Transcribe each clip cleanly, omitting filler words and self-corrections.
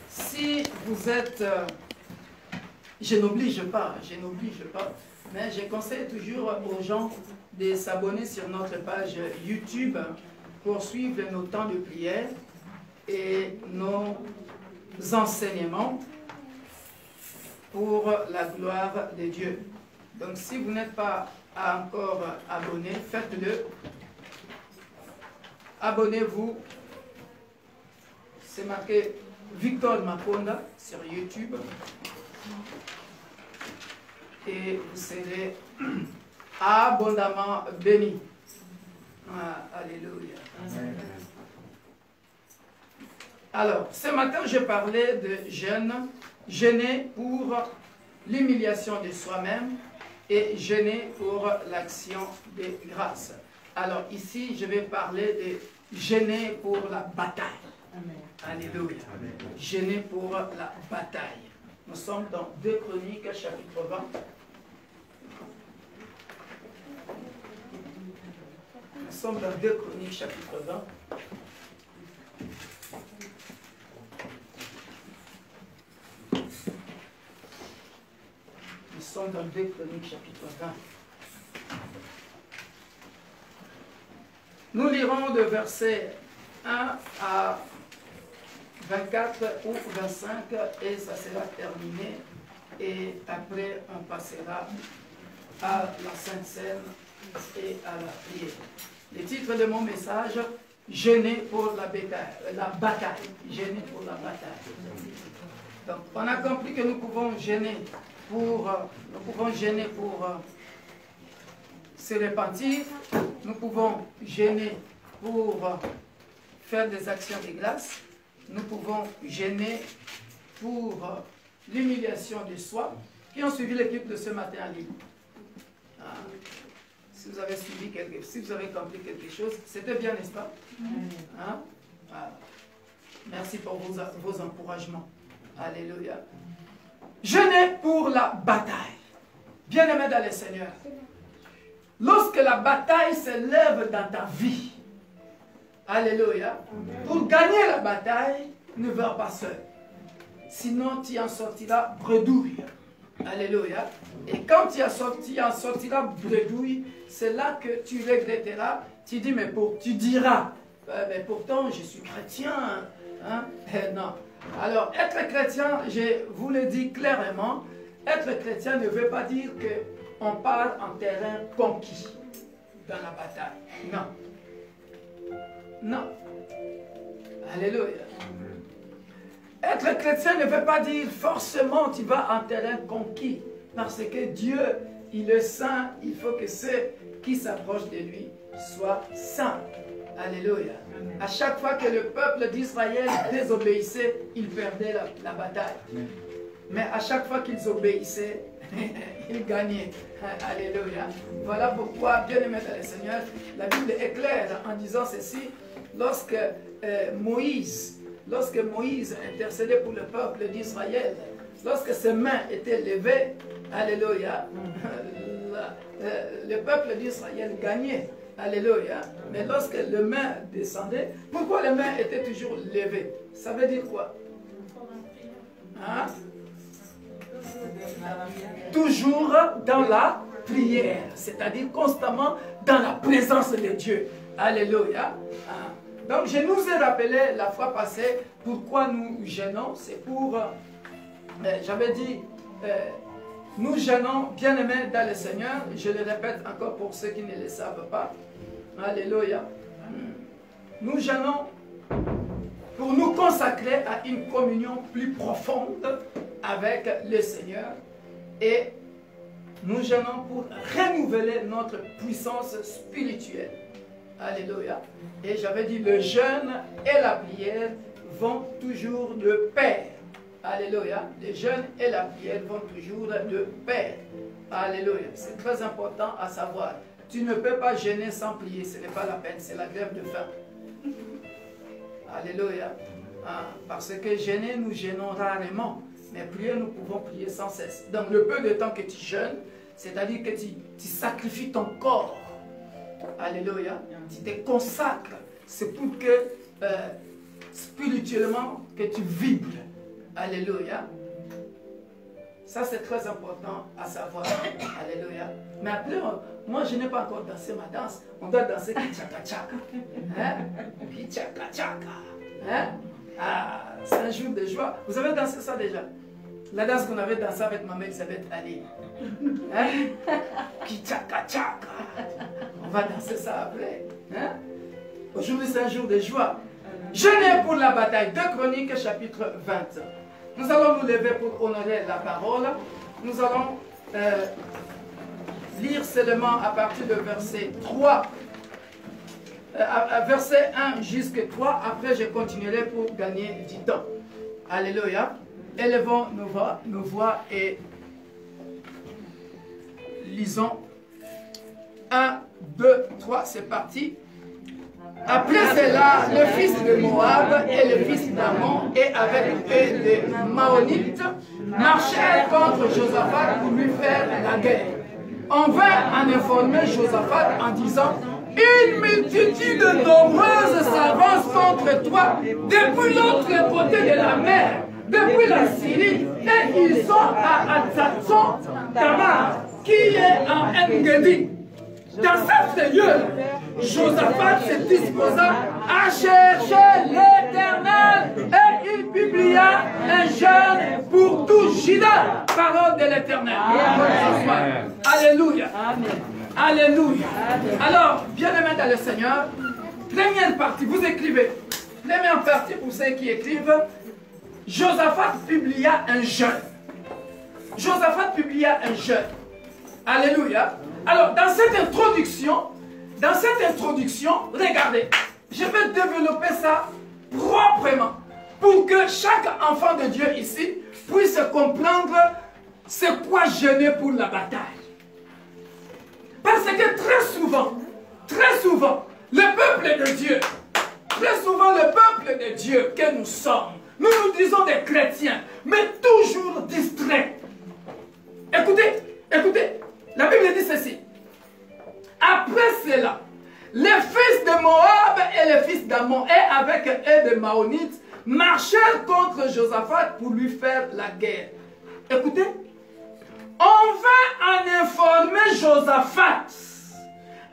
si vous êtes... je n'oblige pas, mais je conseille toujours aux gens de s'abonner sur notre page YouTube pour suivre nos temps de prière et nos enseignements pour la gloire de Dieu. Donc si vous n'êtes pas encore abonné, faites-le. Abonnez-vous. C'est marqué Victor Makonda sur YouTube. Et vous serez abondamment bénis. Ah, alléluia. Amen. Alors, ce matin, je parlais de jeûner pour l'humiliation de soi-même et jeûner pour l'action des grâces. Alors ici, je vais parler de jeûner pour la bataille. Amen. Alléluia. Amen. Jeûner pour la bataille. Nous sommes dans 2 Chroniques, chapitre 20. Nous sommes dans 2 Chroniques, chapitre 20. Nous sommes dans 2 Chroniques, chapitre 20. Nous lirons de versets 1 à 24 ou 25 et ça sera terminé. Et après, on passera à la Sainte Seine et à la prière. Le titre de mon message, jeûner pour la bataille. Jeûner pour la bataille. Donc, on a compris que nous pouvons jeûner pour se repentir. Nous pouvons jeûner pour faire des actions de grâce. Nous pouvons jeûner pour l'humiliation de soi. Qui ont suivi l'équipe de ce matin en ligne? Si vous avez suivi si vous avez compris quelque chose, c'était bien, n'est-ce pas? Hein? Merci pour vos encouragements. Alléluia. Jeûner pour la bataille. Bien-aimés dans le Seigneur, lorsque la bataille s'élève dans ta vie, alléluia, pour gagner la bataille, ne va pas seul. Sinon, tu en sortiras bredouille. Alléluia. Et quand tu en sortiras bredouille, c'est là que tu regretteras. Tu dis, tu diras, mais pourtant je suis chrétien. Hein? Non. Alors, être chrétien, je vous le dis clairement, être chrétien ne veut pas dire qu'on part en terrain conquis dans la bataille. Non. Non. Alléluia. Être chrétien ne veut pas dire forcément tu vas en terrain conquis. Parce que Dieu, il est saint, il faut que ceux qui s'approchent de lui soient saints. Alléluia. À chaque fois que le peuple d'Israël désobéissait, ils perdaient la bataille. Mais à chaque fois qu'ils obéissaient, ils gagnaient. Alléluia. Voilà pourquoi, bien-aimés dans le Seigneur, la Bible est claire en disant ceci. Lorsque Moïse intercédait pour le peuple d'Israël, lorsque ses mains étaient levées, alléluia, le peuple d'Israël gagnait. Alléluia. Mais lorsque les mains descendaient, pourquoi les mains étaient toujours levées? Ça veut dire quoi? Hein? Toujours dans la prière, c'est-à-dire constamment dans la présence de Dieu. Alléluia. Donc je nous ai rappelé la fois passée pourquoi nous jeûnons. C'est pour, j'avais dit, nous jeûnons, bien-aimés dans le Seigneur. Je le répète encore pour ceux qui ne le savent pas. Alléluia. Nous jeûnons pour nous consacrer à une communion plus profonde avec le Seigneur. Et nous jeûnons pour renouveler notre puissance spirituelle. Alléluia. Et j'avais dit, le jeûne et la prière vont toujours de pair. Alléluia. Le jeûne et la prière vont toujours de pair. Alléluia. C'est très important à savoir. Tu ne peux pas jeûner sans prier. Ce n'est pas la peine. C'est la grève de faim. Alléluia. Parce que jeûner, nous jeûnons rarement. Mais prier, nous pouvons prier sans cesse. Donc le peu de temps que tu jeûnes, c'est-à-dire que tu sacrifies ton corps. Alléluia. Tu te consacres. C'est pour que spirituellement que tu vibres. Alléluia. Ça, c'est très important à savoir. Alléluia. Mais après, moi, je n'ai pas encore dansé ma danse. On doit danser Kichaka-chaka. Hein? Kichaka-chaka. Hein? Ah, c'est un jour de joie. Vous avez dansé ça déjà? La danse qu'on avait dansée avec ma mère Elisabeth Ali. Hein? Kichaka-chaka. On va danser ça après. Hein? Aujourd'hui, c'est un jour de joie. Jeûnez pour la bataille. 2 Chroniques, chapitre 20. Nous allons nous lever pour honorer la parole. Nous allons lire seulement à partir de verset 3. Verset 1 jusqu'à 3. Après, je continuerai pour gagner du temps. Alléluia. Élevons nos voix et lisons. 1, 2, 3, c'est parti. Après cela, le fils de Moab et le fils d'Ammon et avec eux les Maonites marchèrent contre Josaphat pour lui faire la guerre. On vint en informer Josaphat en disant: une multitude nombreuse s'avance contre toi depuis l'autre côté de la mer, depuis la Syrie, et ils sont à Hatzatson Tamar, qui est en En-Gedi. Dans cette lieu, Josaphat se disposa à chercher l'Éternel et il publia un jeûne pour tout Juda. Parole de l'Éternel. Alléluia. Alléluia. Alors, bien-aimés dans le Seigneur, première partie, vous écrivez. Première partie pour ceux qui écrivent. Josaphat publia un jeûne. Josaphat publia un jeûne. Alléluia. Alors, dans cette introduction, regardez, je vais développer ça proprement pour que chaque enfant de Dieu ici puisse comprendre c'est quoi jeûner pour la bataille. Parce que très souvent, le peuple de Dieu, que nous sommes, nous nous disons des chrétiens, mais toujours distraits. Écoutez, la Bible dit ceci. Après cela, les fils de Moab et les fils d'Ammon et avec eux des Maonites marchèrent contre Josaphat pour lui faire la guerre. Écoutez, on va en informer Josaphat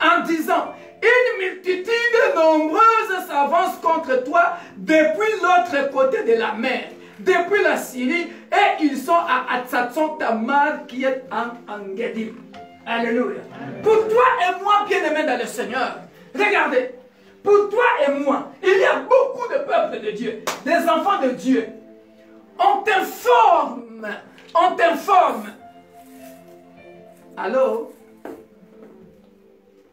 en disant: une multitude nombreuse s'avance contre toi depuis l'autre côté de la mer, depuis la Syrie, et ils sont à Hatzatson Tamar qui est en En-Gedi. Alléluia. Pour toi et moi, bien-aimés dans le Seigneur, regardez, pour toi et moi, il y a beaucoup de peuples de Dieu, des enfants de Dieu. On t'informe. Allô?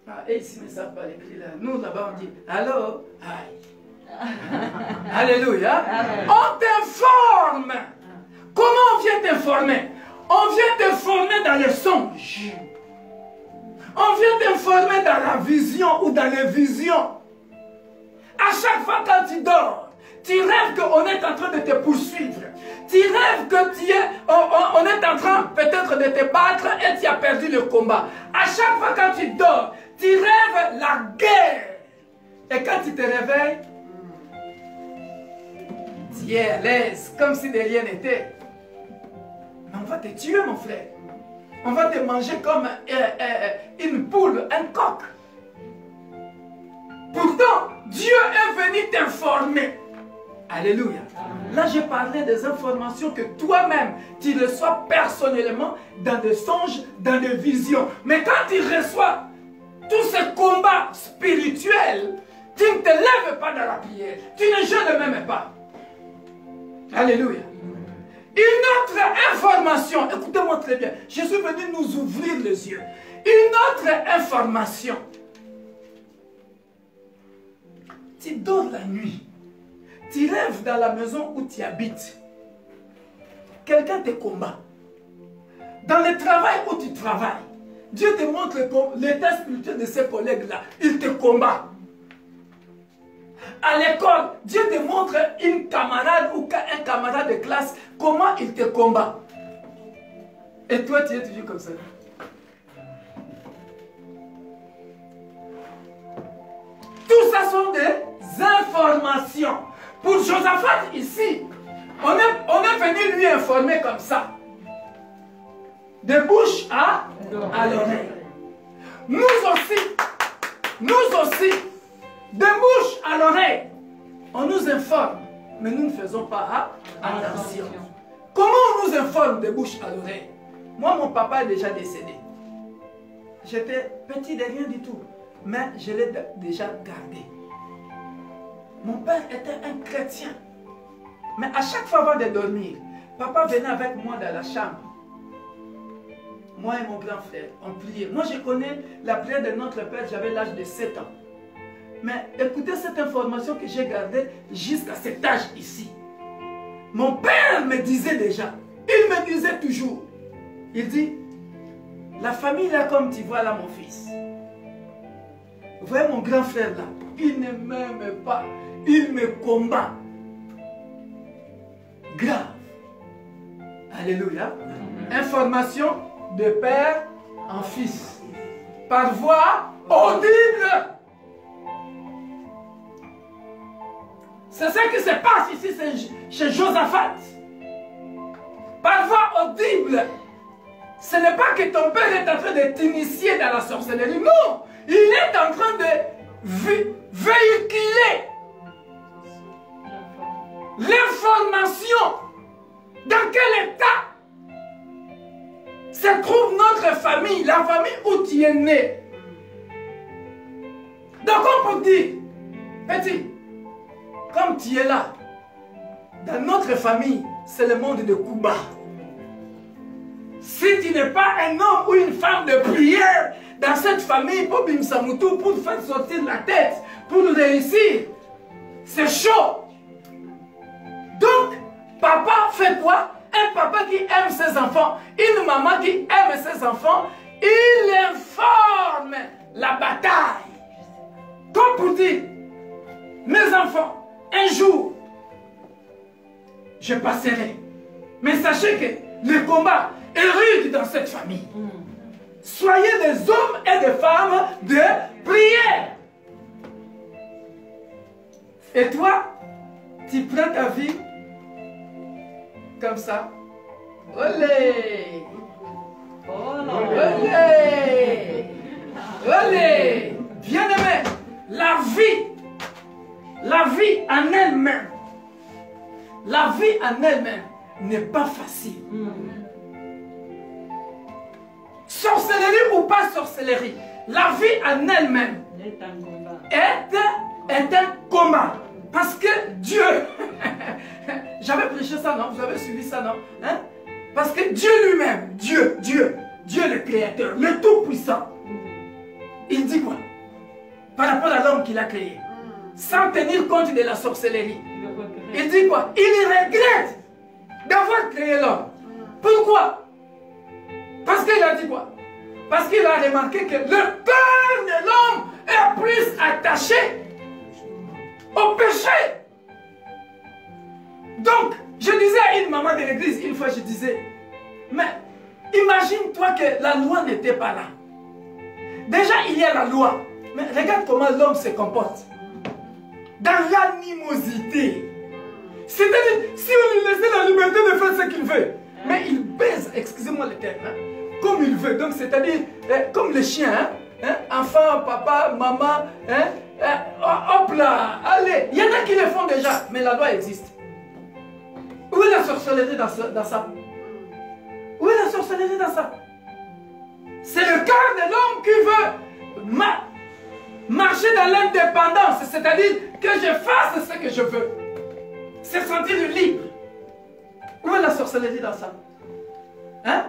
Ah, et ici, ne savent pas l'écrire là. Nous, là-bas, on dit allô? Aïe. Alléluia. On t'informe. Comment on vient t'informer? On vient t'informer dans les songes. On vient t'informer dans la vision ou dans les visions. À chaque fois quand tu dors, tu rêves qu'on est en train de te poursuivre. Tu rêves que on est en train peut-être de te battre et tu as perdu le combat. À chaque fois quand tu dors, tu rêves la guerre. Et quand tu te réveilles, tu es à l'aise, comme si de rien n'était. Mais on va te tuer, mon frère. On va te manger comme une poule, un coq. Pourtant, Dieu est venu t'informer. Alléluia. Là, je parlais des informations que toi-même, tu reçois personnellement dans des songes, dans des visions. Mais quand tu reçois tous ces combats spirituels, tu ne te lèves pas dans la prière. Tu ne jeûnes même pas. Alléluia. Une autre information, écoutez-moi très bien, je suis venu nous ouvrir les yeux. Une autre information. Tu dors la nuit, tu rêves dans la maison où tu habites. Quelqu'un te combat. Dans le travail où tu travailles, Dieu te montre l'état spirituel de ses collègues-là. Il te combat. À l'école, Dieu te montre une camarade ou un camarade de classe, comment il te combat. Et toi, tu es toujours comme ça. Tout ça sont des informations Pour Josaphat ici, on est venu lui informer comme ça. De bouche à l'oreille. Nous aussi, de bouche à l'oreille, on nous informe, mais nous ne faisons pas attention. Comment on nous informe de bouche à l'oreille? Moi, mon papa est déjà décédé. J'étais petit de rien du tout, mais je l'ai déjà gardé. Mon père était un chrétien. Mais à chaque fois avant de dormir, papa venait avec moi dans la chambre. Moi et mon grand frère, on priait. Moi, je connais la prière de notre Père, j'avais l'âge de 7 ans. Mais écoutez cette information que j'ai gardée jusqu'à cet âge ici. Mon père me disait déjà, il me disait toujours, il dit, la famille là comme tu vois là mon fils, vous voyez mon grand frère là, il ne m'aime pas, il me combat. Grave. Alléluia. Information de père en fils. Par voix audible. C'est ça qui se passe ici chez Josaphat. Par voix audible. Ce n'est pas que ton père est en train de t'initier dans la sorcellerie. Non. Il est en train de véhiculer l'information. Dans quel état se trouve notre famille, la famille où tu es né. Donc on peut dire, petit, comme tu es là, dans notre famille, c'est le monde de Kuba. Si tu n'es pas un homme ou une femme de prière dans cette famille, pour Bimsamutu, pour faire sortir la tête, pour réussir, c'est chaud. Donc, papa fait quoi? Un papa qui aime ses enfants, une maman qui aime ses enfants, il informe la bataille. Comme pour dire, mes enfants, un jour, je passerai. Mais sachez que le combat est rude dans cette famille. Soyez des hommes et des femmes de prière. Et toi, tu prends ta vie comme ça. Olé! Olé! Olé! Bien-aimé, la vie en elle-même, la vie en elle-même n'est pas facile. Sorcellerie ou pas sorcellerie, la vie en elle-même est un combat. Parce que Dieu, j'avais prêché ça, non? Vous avez suivi ça, non? Hein? Parce que Dieu lui-même, Dieu le Créateur, le Tout-Puissant, il dit quoi? Par rapport à l'homme qu'il a créé, sans tenir compte de la sorcellerie. Il dit quoi? Il regrette d'avoir créé l'homme. Pourquoi? Parce qu'il a dit quoi? Parce qu'il a remarqué que le cœur de l'homme est plus attaché au péché. Donc, je disais à une maman de l'église, une fois je disais, mais imagine-toi que la loi n'était pas là. Déjà, il y a la loi. Mais regarde comment l'homme se comporte. Dans l'animosité. C'est-à-dire, si on lui laissait la liberté de faire ce qu'il veut, mais il baise, excusez-moi le terme, comme il veut. Donc, c'est-à-dire, comme les chiens, enfant, papa, maman, hop là, allez. Il y en a qui le font déjà, mais la loi existe. Où est la sorcellerie dans ça? Où est la sorcellerie dans ça? C'est le cœur de l'homme qui veut marcher dans l'indépendance, c'est-à-dire que je fasse ce que je veux. C'est sentir libre. Où est la sorcellerie dans ça? Hein?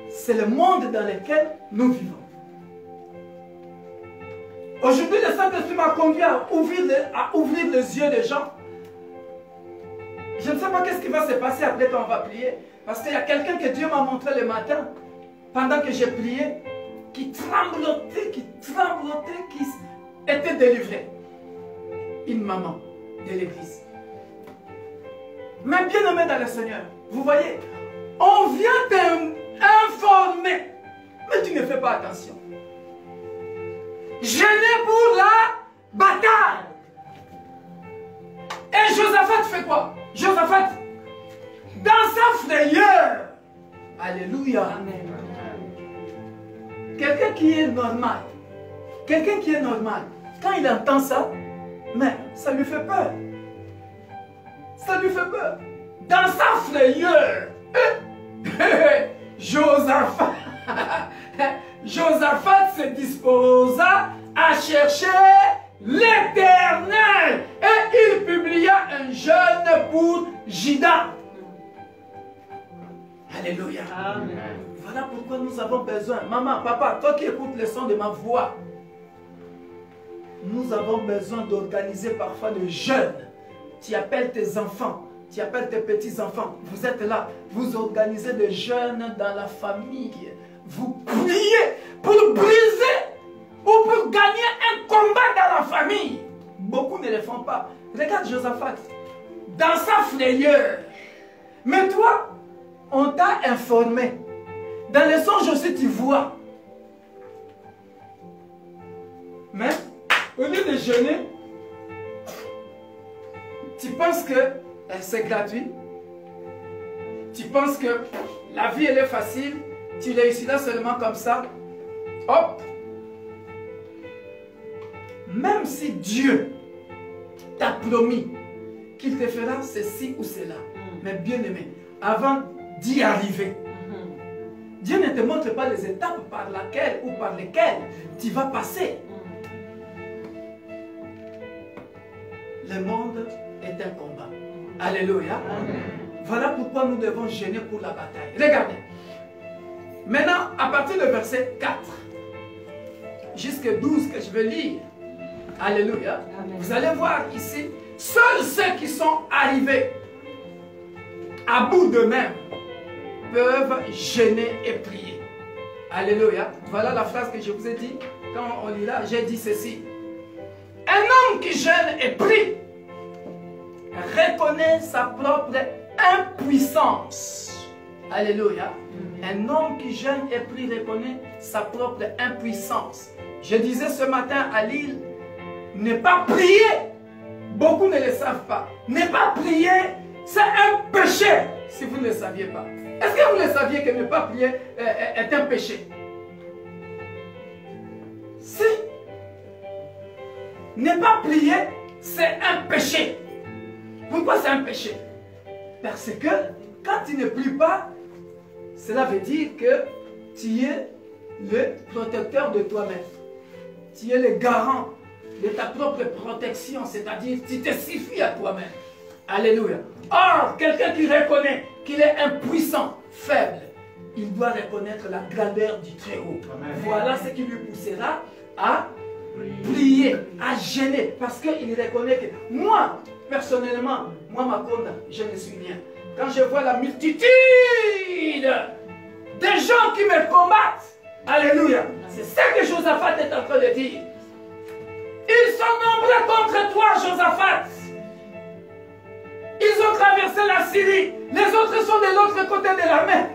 C'est le monde dans lequel nous vivons. Aujourd'hui, le Saint-Esprit m'a conduit à ouvrir les yeux des gens. Je ne sais pas qu'est-ce qui va se passer après quand on va prier. Parce qu'il y a quelqu'un que Dieu m'a montré le matin, pendant que j'ai prié, qui tremblotait, qui était délivré. Une maman de l'église. Mais bien aimé dans le Seigneur, vous voyez, on vient t'informer, mais tu ne fais pas attention. Gêné pour la bataille. Et Josaphat fait quoi? Josaphat, dans sa frayeur, alléluia, quelqu'un qui est normal, quand il entend ça, mais ça lui fait peur. Ça lui fait peur. Dans sa frayeur, Josaphat se disposa à chercher l'Éternel. Et il publia un jeûne pour Juda. Alléluia. Amen. Voilà pourquoi nous avons besoin. Maman, papa, toi qui écoutes le son de ma voix, nous avons besoin d'organiser parfois le jeûne. Tu appelles tes enfants, tu appelles tes petits-enfants. Vous êtes là, vous organisez des jeûnes dans la famille. Vous priez pour briser ou pour gagner un combat dans la famille. Beaucoup ne le font pas. Regarde Josaphat, dans sa frayeur. Mais toi, on t'a informé. Dans les songes aussi, tu vois. Mais, au lieu de jeûner, tu penses que c'est gratuit. Tu penses que la vie, elle est facile. Tu réussiras seulement comme ça. Hop. Même si Dieu t'a promis qu'il te fera ceci ou cela. Mais bien aimé, avant d'y arriver, Dieu ne te montre pas les étapes par laquelle ou par lesquelles tu vas passer. Le monde est un combat. Alléluia. Voilà pourquoi nous devons jeûner pour la bataille. Regardez. Maintenant, à partir du verset 4 jusqu'à 12 que je vais lire. Alléluia. Amen. Vous allez voir ici, seuls ceux qui sont arrivés à bout d'eux-mêmes peuvent jeûner et prier. Alléluia. Voilà la phrase que je vous ai dit. Quand on lit là, j'ai dit ceci. Un homme qui jeûne et prie reconnaît sa propre impuissance. Alléluia. Un homme qui jeûne et prie reconnaît sa propre impuissance. Je disais ce matin à Lille, ne pas prier, beaucoup ne le savent pas. Ne pas prier, c'est un péché, si vous ne le saviez pas. Est-ce que vous le saviez que ne pas prier est un péché? Si. Ne pas prier, c'est un péché. Pourquoi c'est un péché? Parce que quand tu ne pries pas, cela veut dire que tu es le protecteur de toi-même. Tu es le garant de ta propre protection, c'est-à-dire tu te suffis à toi-même. Alléluia. Or, quelqu'un qui reconnaît qu'il est impuissant, faible, il doit reconnaître la grandeur du Très-Haut. Voilà ce qui lui poussera à prier, à jeûner, parce qu'il reconnaît que moi, personnellement, moi, Makonda, je ne suis rien. Quand je vois la multitude des gens qui me combattent, alléluia, c'est ça que Josaphat est en train de dire. Ils sont nombreux contre toi, Josaphat. Ils ont traversé la Syrie. Les autres sont de l'autre côté de la mer.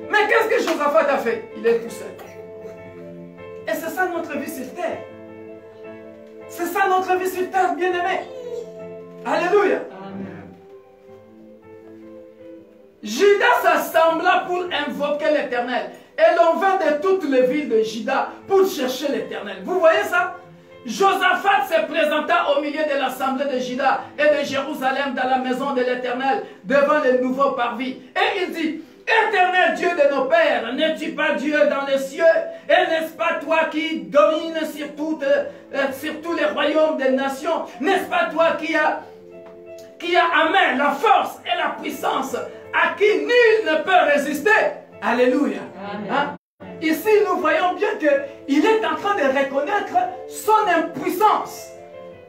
Mais qu'est-ce que Josaphat a fait? Il est tout seul. Et c'est ça notre vie sur terre. C'est ça notre vie sur terre, bien-aimé. Alléluia. Juda s'assembla pour invoquer l'Éternel. Et l'on vint de toutes les villes de Juda pour chercher l'Éternel. Vous voyez ça? Josaphat se présenta au milieu de l'assemblée de Juda et de Jérusalem dans la maison de l'Éternel devant le nouveau parvis. Et il dit, Éternel Dieu de nos pères, n'es-tu pas Dieu dans les cieux? Et n'est-ce pas toi qui domines sur tous les royaumes des nations? N'est-ce pas toi qui a à main la force et la puissance, à qui nul ne peut résister? Alléluia. Hein? Ici, nous voyons bien qu'il est en train de reconnaître son impuissance.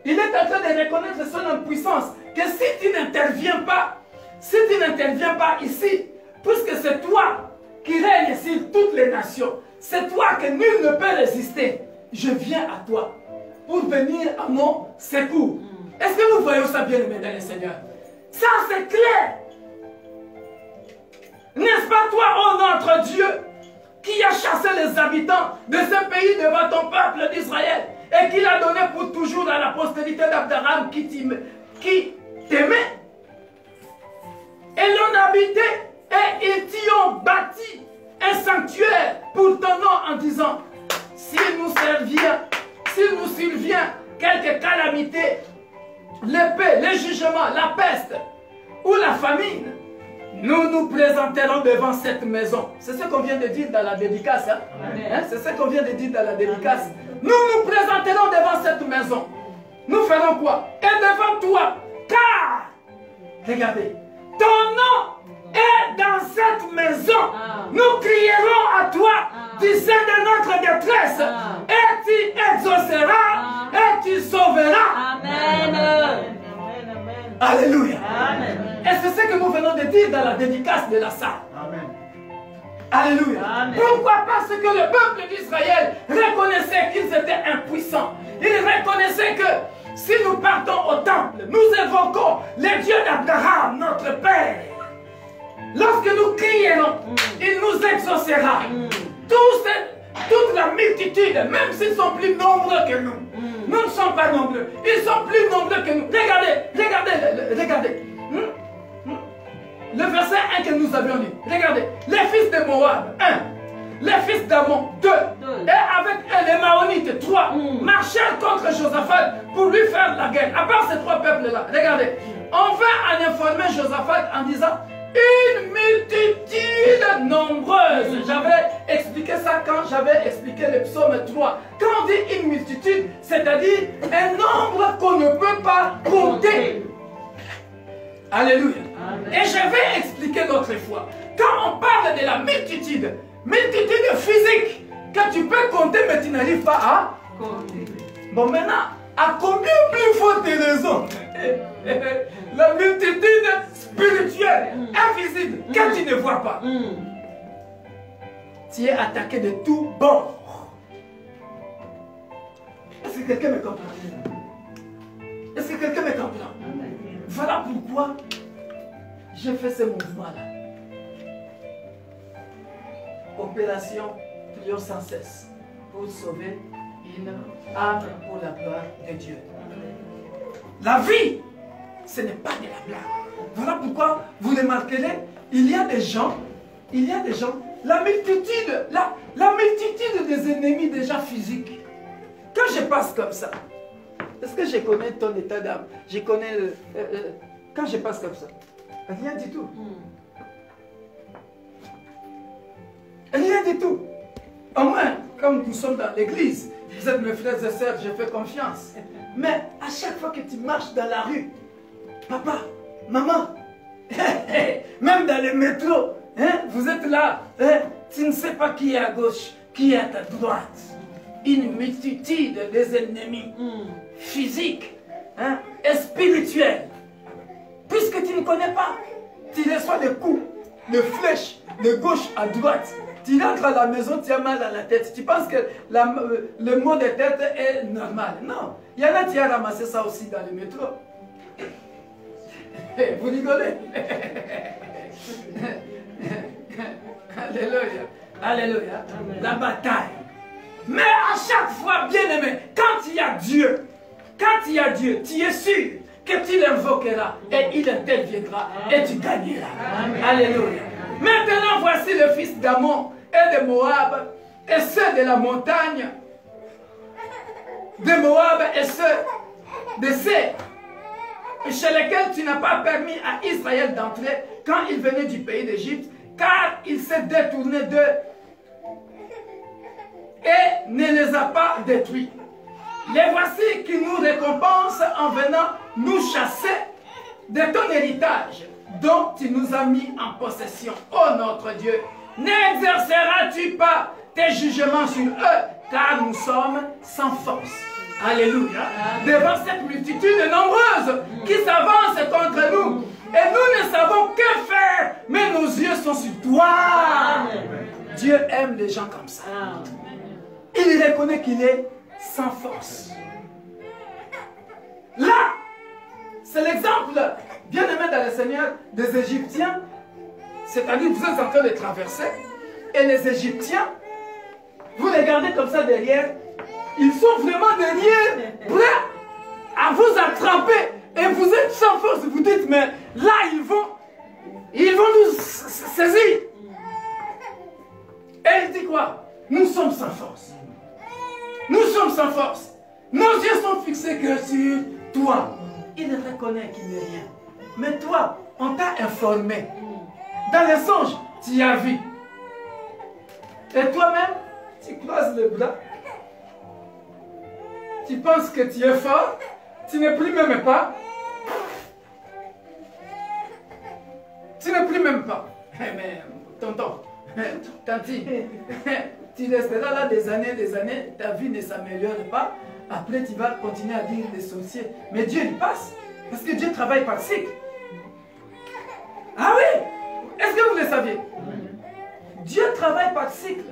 Il est en train de reconnaître son impuissance. Que si tu n'interviens pas, ici, puisque c'est toi qui règnes sur toutes les nations, c'est toi que nul ne peut résister, je viens à toi pour venir à mon secours. Est-ce que vous voyez ça, bien aimé dans le Seigneur? Ça, c'est clair. N'est-ce pas toi, ô notre Dieu, qui a chassé les habitants de ce pays devant ton peuple d'Israël? et qu'il a donné pour toujours à la postérité d'Abraham qui t'aimait. Et l'on habitait et ils t'y ont bâti un sanctuaire pour ton nom en disant, s'il nous survient quelque calamité, l'épée, le jugement, la peste ou la famine, nous nous présenterons devant cette maison. C'est ce qu'on vient de dire dans la dédicace. Hein? C'est ce qu'on vient de dire dans la dédicace. Nous nous présenterons devant cette maison. Nous ferons quoi? Et devant toi, car, regardez, ton nom est dans cette maison. Nous crierons à toi du sein de notre détresse. Et tu exauceras et tu sauveras. Amen. Alléluia. Amen. Et c'est ce que nous venons de dire dans la dédicace de la salle. Amen. Alléluia. Amen. Pourquoi? Parce que le peuple d'Israël reconnaissait qu'ils étaient impuissants. Ils reconnaissaient que si nous partons au temple, nous évoquons le Dieu d'Abraham, notre Père. Lorsque nous crierons, il nous exaucera. Toute la multitude, même s'ils sont plus nombreux que nous, nous ne sommes pas nombreux. Ils sont plus nombreux que nous. Regardez. Le verset 1 que nous avions lu. Regardez. Les fils de Moab, 1. Les fils d'Ammon, 2. Et avec eux, les Maonites, 3. Marchèrent contre Josaphat pour lui faire la guerre. À part ces 3 peuples-là, regardez. On va en informer Josaphat en disant une multitude nombreuse. J'avais expliqué ça quand j'avais expliqué le psaume 3. Quand on dit une multitude, c'est-à-dire un nombre qu'on ne peut pas compter. Alléluia. Amen. Et je vais expliquer l'autre fois. Quand on parle de la multitude physique, que tu peux compter mais tu n'arrives pas à compter. Bon, maintenant, à combien plus faut tes raisons? La multitude spirituelle, invisible, que tu ne vois pas. Tu es attaqué de tous bords. Est-ce que quelqu'un me comprend? Est-ce que quelqu'un me comprend? Voilà pourquoi j'ai fait ce mouvement-là. Opération Prions sans cesse pour sauver une âme pour la gloire de Dieu. La vie, ce n'est pas de la blague. Voilà pourquoi vous remarquerez, il y a des gens, la multitude des ennemis déjà physiques. Quand je passe comme ça, est-ce que je connais ton état d'âme? Je connais, quand je passe comme ça, rien du tout. Rien du tout. Au moins, comme nous sommes dans l'église, vous êtes mes frères et sœurs, je fais confiance. Mais à chaque fois que tu marches dans la rue, papa, maman, même dans le métro, vous êtes là, tu ne sais pas qui est à gauche, qui est à ta droite. Une multitude des ennemis physiques et spirituels. Puisque tu ne connais pas, tu reçois des coups, de flèches, de gauche à droite. Tu rentres à la maison, tu as mal à la tête. Tu penses que le mot de tête est normal. Non. Il y en a qui ont ramassé ça aussi dans le métro. Vous rigolez. Alléluia. Alléluia. La bataille. Mais à chaque fois, bien-aimé, quand il y a Dieu, tu es sûr que tu l'invoqueras et il interviendra et tu gagneras. Amen. Alléluia. Maintenant, voici le fils d'Ammon et de Moab et ceux de la montagne de Moab et ceux de Seir, chez lesquels tu n'as pas permis à Israël d'entrer quand il venait du pays d'Égypte, car il s'est détourné d'eux et ne les a pas détruits. Les voici qui nous récompensent en venant nous chasser de ton héritage dont tu nous as mis en possession. Ô notre Dieu, n'exerceras-tu pas tes jugements sur eux, car nous sommes sans force. Alléluia. Devant cette multitude nombreuse qui s'avance contre nous. Et nous ne savons que faire, mais nos yeux sont sur toi. Dieu aime les gens comme ça. Il reconnaît qu'il est sans force. Là, c'est l'exemple bien aimé dans le Seigneur des Égyptiens. C'est-à-dire que vous êtes en train de traverser et les Égyptiens, vous regardez comme ça derrière, ils sont vraiment derrière, prêts à vous attraper. Et vous êtes sans force. Vous dites, mais là, ils vont nous saisir. Et il dit quoi? Nous sommes sans force. Nous sommes sans force. Nos yeux sont fixés que sur toi. Il reconnaît qu'il n'est rien. Mais toi, on t'a informé. Dans les songes, tu y as vu. Et toi-même, tu croises les bras. Tu penses que tu es fort. Tu n'es plus même pas. Tu n'es plus même pas. Mais tonton, tanti, tu resteras là des années, ta vie ne s'améliore pas. Après, tu vas continuer à dire des sorciers. Mais Dieu, il passe. Parce que Dieu travaille par cycle. Ah oui? Est-ce que vous le saviez? Dieu travaille par cycle.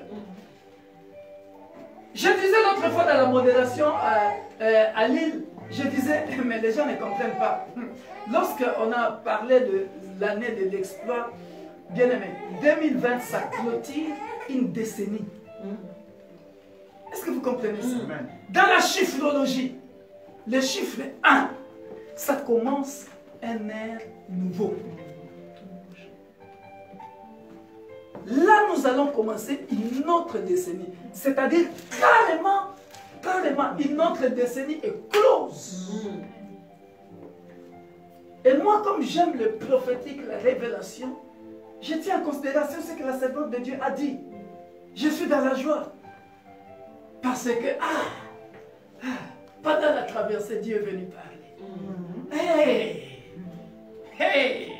Je disais l'autre fois dans la modération à Lille, je disais, mais les gens ne comprennent pas. Lorsqu'on a parlé de l'année de l'exploit, bien aimé, 2020, ça clôture une décennie. Est-ce que vous comprenez ça? Dans la chiffrologie, le chiffre 1, ça commence un ère nouveau. Là, nous allons commencer une autre décennie. C'est-à-dire, carrément, une autre décennie est close. Et moi, comme j'aime le prophétique, la révélation, je tiens en considération ce que la servante de Dieu a dit. Je suis dans la joie. Parce que, pendant la traversée, Dieu est venu parler. Hey!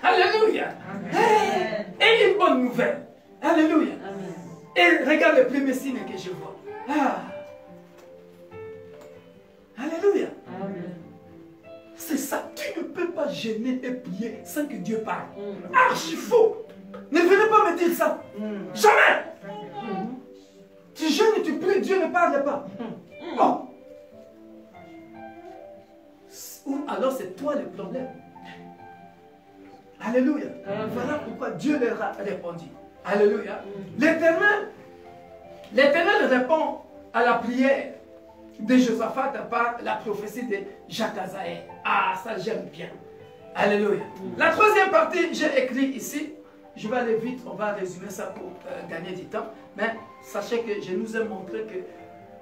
Alléluia! Hey! Et une bonne nouvelle. Alléluia! Amen. Et regarde le premier signe que je vois. Alléluia! Amen. C'est ça. Tu ne peux pas gêner et prier sans que Dieu parle. Archi faux. Ne venez pas me dire ça. Jamais. Tu gênes et tu pries, Dieu ne parle pas. Bon. Ou alors c'est toi le problème. Alléluia. Voilà pourquoi Dieu leur a répondu. Alléluia. L'Éternel répond à la prière de Josaphat par la prophétie de Jacques Azaël. Ah, ça j'aime bien. Alléluia. La troisième partie, j'ai écrit ici. Je vais aller vite, on va résumer ça pour gagner du temps. Mais sachez que je nous ai montré que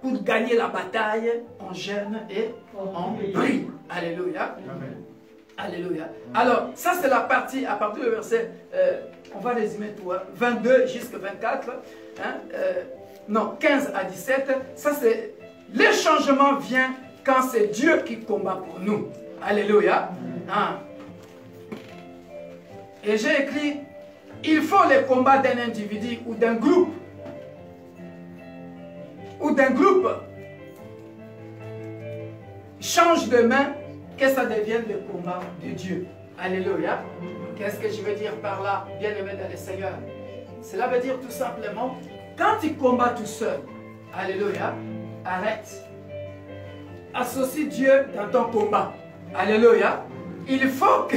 pour gagner la bataille, on jeûne et on prie. Alléluia. Amen. Alléluia. Alors, ça c'est la partie, à partir du verset, on va résumer tout, 22 jusqu'à 24, non, 15 à 17, ça c'est, le changement vient quand c'est Dieu qui combat pour nous. Alléluia. Et j'ai écrit, il faut le combat d'un individu ou d'un groupe. Change de main, que ça devienne le combat de Dieu. Alléluia. Qu'est-ce que je veux dire par là, bien-aimé dans le Seigneur? Cela veut dire tout simplement, quand tu combats tout seul, alléluia, arrête. Associe Dieu dans ton combat. Alléluia. Il faut que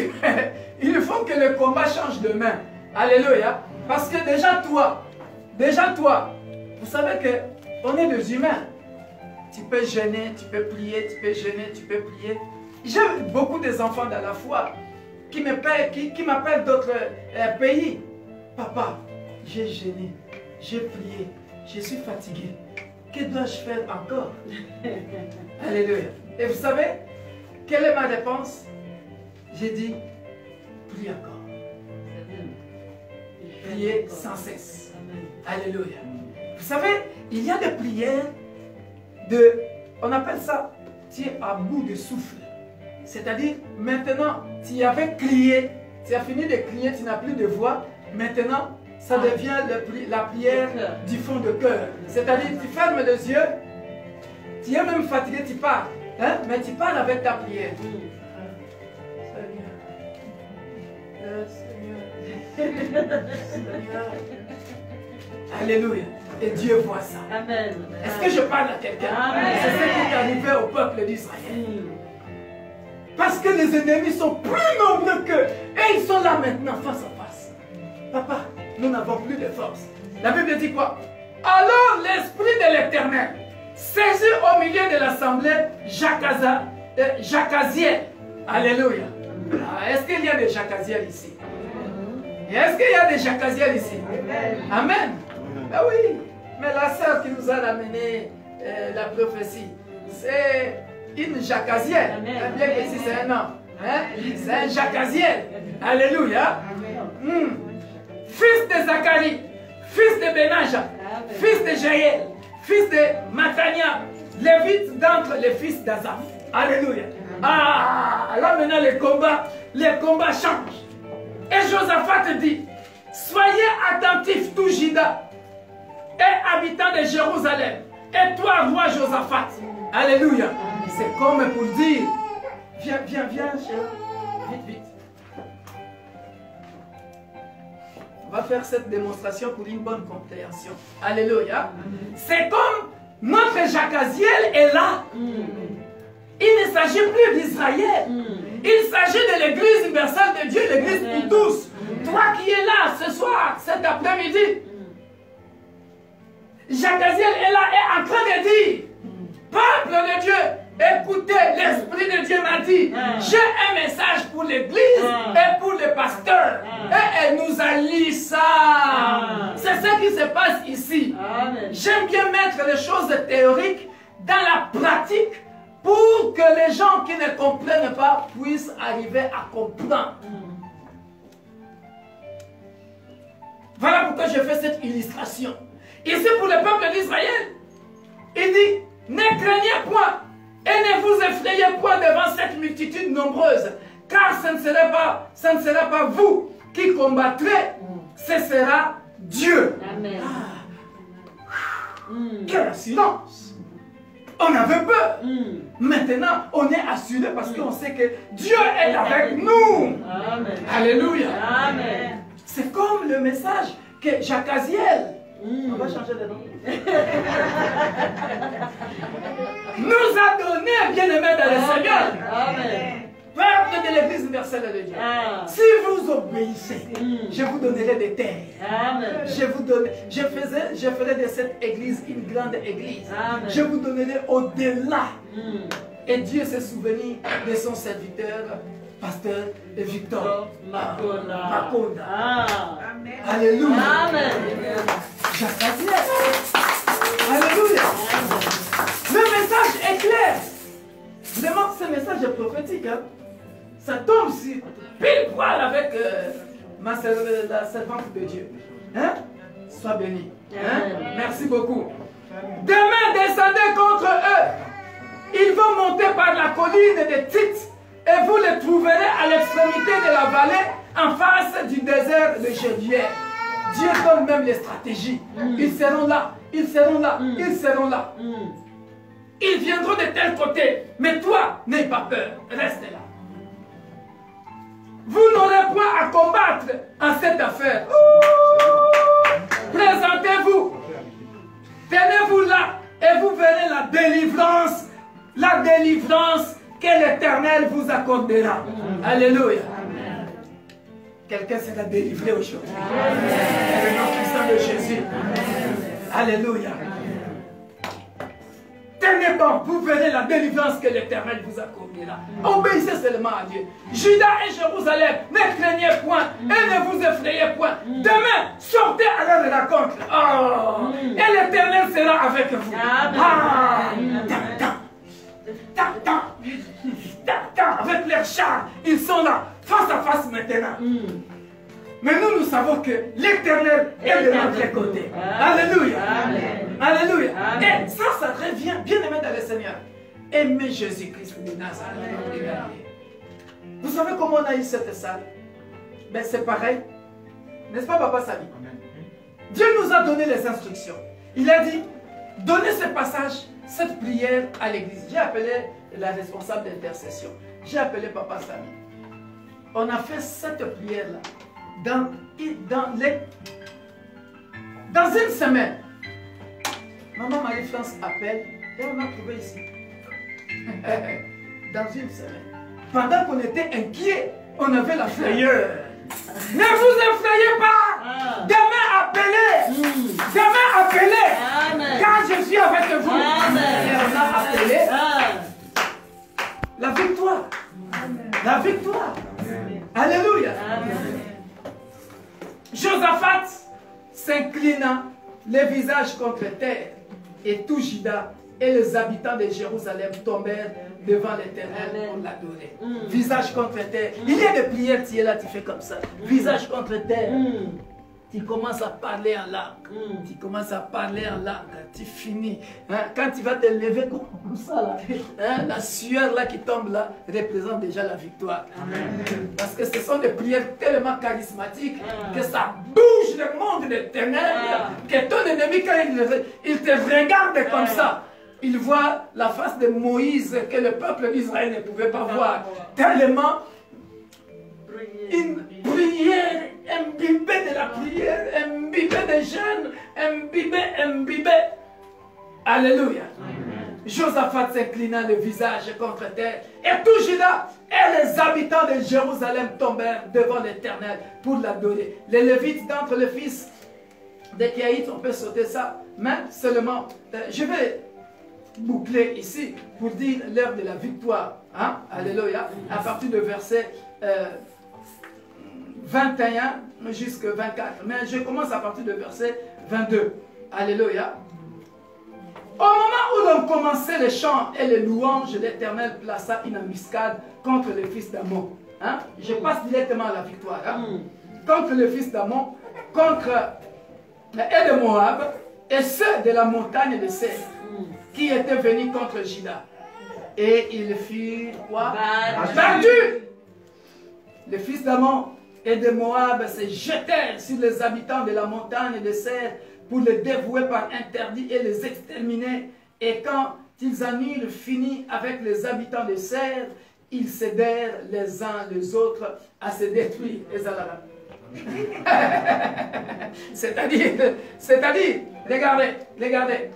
le combat change de main. Alléluia. Parce que déjà toi, vous savez que on est des humains. Tu peux jeûner, tu peux prier, tu peux jeûner, tu peux prier. J'ai beaucoup des enfants dans la foi qui m'appellent d'autres pays. Papa, j'ai jeûné, j'ai prié, je suis fatigué. Que dois-je faire encore? Alléluia. Et vous savez, quelle est ma réponse? J'ai dit, prie encore. Priez sans cesse. Alléluia. Vous savez, il y a des prières on appelle ça, tu es à bout de souffle. C'est-à-dire, maintenant, tu avais crié, tu as fini de crier, tu n'as plus de voix. Maintenant, ça devient la prière du fond de cœur. C'est-à-dire, tu fermes les yeux, tu es même fatigué, tu parles. Hein? Mais tu parles avec ta prière. Seigneur. Alléluia. Et Dieu voit ça. Amen. Est-ce que je parle à quelqu'un? C'est ce qui est arrivé au peuple d'Israël. Parce que les ennemis sont plus nombreux qu'eux. Et ils sont là maintenant, face à face. Papa, nous n'avons plus de force. La Bible dit quoi? Alors l'Esprit de l'Éternel saisit au milieu de l'assemblée Jacaziel. Alléluia. Est-ce qu'il y a des Jacaziel ici? Est-ce qu'il y a des Jacaziel ici? Amen. Ben oui. Mais la sœur qui nous a ramené la prophétie, c'est une Jacaziel. Bien que si c'est un homme. Hein? C'est un Jacaziel. Alléluia. Fils de Zacharie, fils de Benaja, fils de Jaël, fils de Matania, lévite d'entre les fils d'Azaph. Alléluia. Ah, là maintenant les combats changent. Et Josaphat dit, soyez attentifs tout Juda et habitants de Jérusalem. Et toi, roi Josaphat. Alléluia. C'est comme pour dire, viens, chérie. Vite. On va faire cette démonstration pour une bonne compréhension. Alléluia. C'est comme notre Jacaziel est là. Il ne s'agit plus d'Israël. Il s'agit de l'église universelle de Dieu, l'église pour tous. Toi qui es là ce soir, cet après-midi, Jacaziel est là et en train de dire, peuple de Dieu, écoutez, l'Esprit de Dieu m'a dit, j'ai un message pour l'église et pour les pasteurs. Et elle nous a lu ça. C'est ce qui se passe ici. J'aime bien mettre les choses théoriques dans la pratique pour que les gens qui ne comprennent pas puissent arriver à comprendre. Voilà pourquoi je fais cette illustration. Ici pour le peuple d'Israël, il dit, ne craignez point et ne vous effrayez point devant cette multitude nombreuse, car ce ne sera pas vous qui combattrez, ce sera Dieu. Amen. Quel silence! On avait peur. Maintenant, on est assuré parce qu'on sait que Dieu est avec nous. Amen. Alléluia. Amen. C'est comme le message que Jacaziel, on va changer de nom, nous a donné, bien-aimés dans le Seigneur. Amen. Peuple de l'église universelle de Dieu. Si vous obéissez, je vous donnerai des terres. Amen. Je ferai de cette église une grande église. Amen. Je vous donnerai au-delà. Et Dieu s'est souvenu de son serviteur, pasteur Victor Makonda. Alléluia. Amen. Alléluia. Le message est clair. Vraiment, ce message est prophétique. Hein? Ça tombe sur pile poil avec la servante de Dieu. Hein? Sois béni. Hein? Merci beaucoup. Demain, descendez contre eux. Ils vont monter par la colline de Tite et vous les trouverez à l'extrémité de la vallée en face du désert de Jérusalem. Dieu donne même les stratégies. Ils seront là, ils seront là, ils seront là. Ils viendront de tel côté. Mais toi, n'aie pas peur. Reste là. Vous n'aurez point à combattre en cette affaire. Présentez-vous. Tenez-vous là et vous verrez la délivrance. La délivrance que l'Éternel vous accordera. Alléluia. Quelqu'un sera délivré aujourd'hui. Le nom puissant de Jésus. Alléluia. Tenez bon, vous verrez la délivrance que l'Éternel vous accordera. Obéissez seulement à Dieu. Juda et Jérusalem, ne craignez point et ne vous effrayez point. Demain, sortez à leur rencontre. Oh, et l'Éternel sera avec vous. Avec leurs chars, ils sont là, face à face maintenant. Mais nous savons que l'Éternel est de notre côté. Alléluia. Amen. Alléluia. Amen. Et ça revient, bien aimé dans le Seigneur. Aimez Jésus-Christ de Nazareth. Vous savez comment on a eu cette salle? Ben c'est pareil. N'est-ce pas, Papa Samy? Dieu nous a donné les instructions. Il a dit, donnez ce passage, cette prière à l'église. J'ai appelé la responsable d'intercession. J'ai appelé Papa Samy. On a fait cette prière-là. Dans une semaine, Maman Marie-France appelle et on a trouvé ici. Dans une semaine. Pendant qu'on était inquiets, on avait la frayeur. Ne vous effrayez pas. Demain, appelez. Demain, appelez. Quand je suis avec vous, et on a appelé la victoire. La victoire. Alléluia. Josaphat s'inclina, les visages contre terre, et tout Juda et les habitants de Jérusalem tombèrent devant l'Éternel pour l'adorer. Visage contre terre. Il y a des prières, tu es là, tu fais comme ça. Visage contre terre. Tu commences à parler en langue. Tu commences à parler en langue. Tu finis. Hein? Quand tu vas te lever comme ça, là, hein? La sueur là qui tombe là représente déjà la victoire. Amen. Parce que ce sont des prières tellement charismatiques que ça bouge le monde des ténèbres. Que ton ennemi, quand il te regarde comme ça, il voit la face de Moïse que le peuple d'Israël ne pouvait pas voir. Tellement une prière, imbibée de la prière, imbibée de jeûne, imbibée. Alléluia. Josaphat s'inclina le visage contre terre, et tout Juda et les habitants de Jérusalem tombèrent devant l'Éternel pour l'adorer. Les Lévites d'entre les fils de Kéaït, on peut sauter ça, mais seulement, je vais boucler ici pour dire l'heure de la victoire. Hein? Alléluia. À partir du verset 21 jusqu'à 24. Mais je commence à partir du verset 22. Alléluia. Au moment où l'on commençait les chants et les louanges, l'Éternel plaça une embuscade contre les fils d'Amon. Hein? Je passe directement à la victoire. Hein? Contre les fils d'Amon, contre et de Moab, et ceux de la montagne de Seir, qui étaient venus contre Juda. Et ils furent quoi? Battus. Les fils d'Amon et de Moab se jetèrent sur les habitants de la montagne de Seir pour les dévouer par interdit et les exterminer. Et quand ils en eurent fini avec les habitants de Seir, ils cédèrent les uns les autres à se détruire. C'est-à-dire, regardez,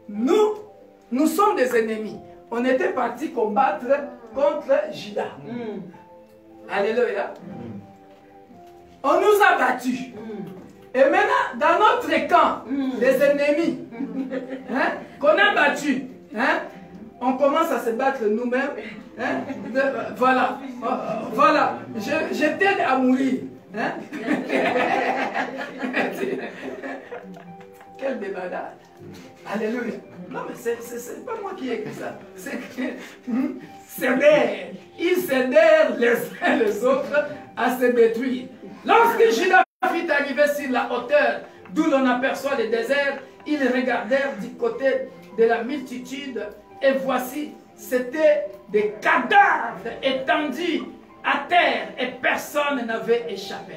nous sommes des ennemis. On était partis combattre contre Juda. Alléluia. On nous a battus. Et maintenant, dans notre camp, les ennemis hein, qu'on a battus, hein, on commence à se battre nous-mêmes. Hein, voilà. Voilà. Je t'aide à mourir. Hein? Quelle débandade. Alléluia. Non, mais c'est pas moi qui ai écrit ça. C'est que cédèrent. Ils cédèrent les uns les autres à se détruire. Lorsque Juda fut arrivé sur la hauteur d'où l'on aperçoit le désert, ils regardèrent du côté de la multitude et voici, c'était des cadavres étendus à terre et personne n'avait échappé.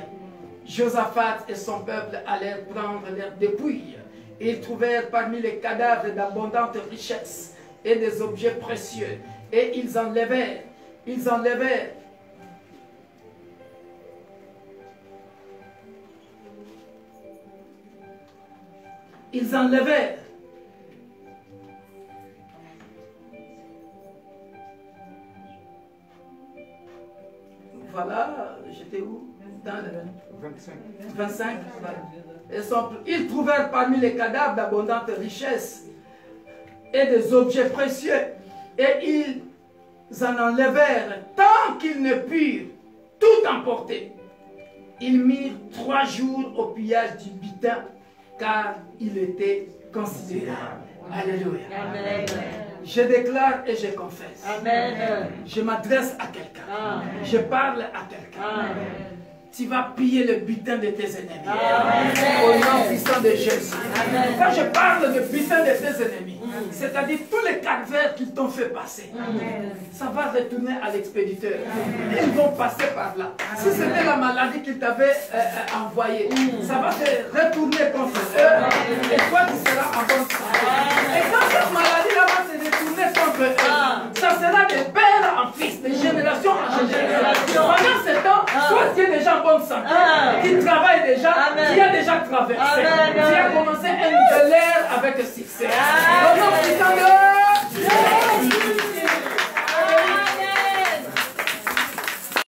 Josaphat et son peuple allèrent prendre leurs dépouilles. Ils trouvèrent parmi les cadavres d'abondantes richesses et des objets précieux. Et ils enlevèrent voilà, j'étais où? Dans le 25. Voilà. Ils trouvèrent parmi les cadavres d'abondantes richesses et des objets précieux. Et ils en enlevèrent tant qu'ils ne purent tout emporter. Ils mirent 3 jours au pillage du butin, car il était considérable. Alléluia. Amen. Je déclare et je confesse. Amen. Je m'adresse à quelqu'un. Je parle à quelqu'un. Tu vas piller le butin de tes ennemis. Amen. Au nom puissant de Jésus. Amen. Quand je parle de butin de tes ennemis, c'est-à-dire tous les calvaires qu'ils t'ont fait passer, ça va retourner à l'expéditeur. Ils vont passer par là. Si c'était la maladie qu'ils t'avaient envoyée, ça va te retourner contre eux et toi tu seras en bonne santé. Et quand cette maladie-là va se retourner contre eux, ça sera de père en fils, de génération en génération. Pendant ce temps, toi tu es déjà en bonne santé, tu travailles déjà, tu as déjà traversé, tu as commencé une nouvelle ère avec succès.